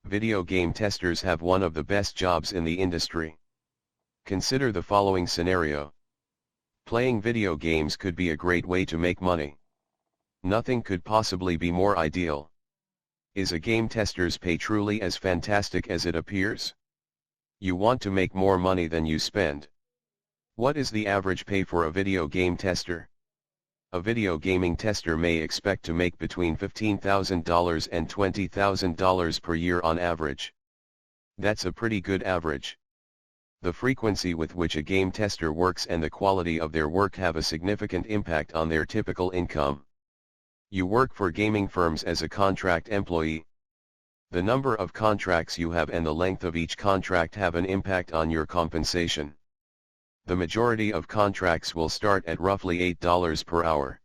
Video game testers have one of the best jobs in the industry. Consider the following scenario. Playing video games could be a great way to make money. Nothing could possibly be more ideal. Is a game tester's pay truly as fantastic as it appears? You want to make more money than you spend. What is the average pay for a video game tester? A video gaming tester may expect to make between $15,000 and $20,000 per year on average. That's a pretty good average. The frequency with which a game tester works and the quality of their work have a significant impact on their typical income. You work for gaming firms as a contract employee. The number of contracts you have and the length of each contract have an impact on your compensation. The majority of contracts will start at roughly $8 per hour.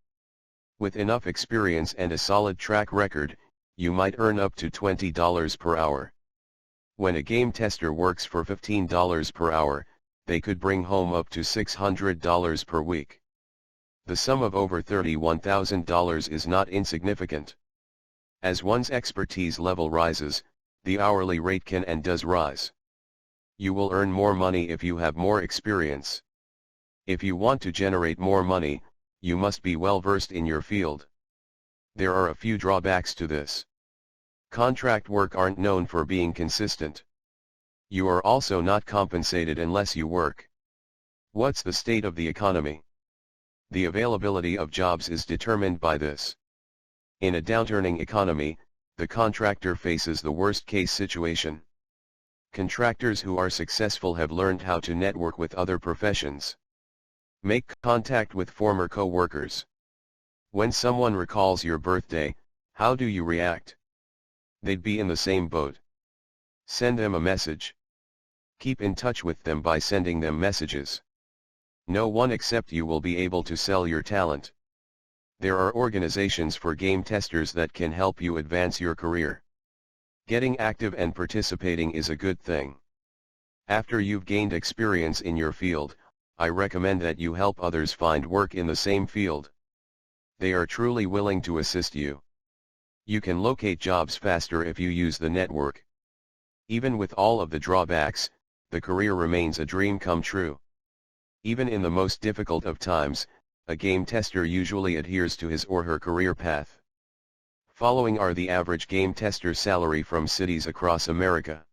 With enough experience and a solid track record, you might earn up to $20 per hour. When a game tester works for $15 per hour, they could bring home up to $600 per week. The sum of over $31,000 is not insignificant. As one's expertise level rises, the hourly rate can and does rise. You will earn more money if you have more experience. If you want to generate more money, you must be well versed in your field. There are a few drawbacks to this. Contract work aren't known for being consistent. You are also not compensated unless you work. What's the state of the economy? The availability of jobs is determined by this. In a downturning economy, the contractor faces the worst-case situation. Contractors who are successful have learned how to network with other professions. Make contact with former co-workers. When someone recalls your birthday, how do you react? They'd be in the same boat. Send them a message. Keep in touch with them by sending them messages. No one except you will be able to sell your talent. There are organizations for game testers that can help you advance your career. Getting active and participating is a good thing. After you've gained experience in your field, I recommend that you help others find work in the same field. They are truly willing to assist you. You can locate jobs faster if you use the network. Even with all of the drawbacks, the career remains a dream come true. Even in the most difficult of times, a game tester usually adheres to his or her career path. Following are the average game tester's salary from cities across America.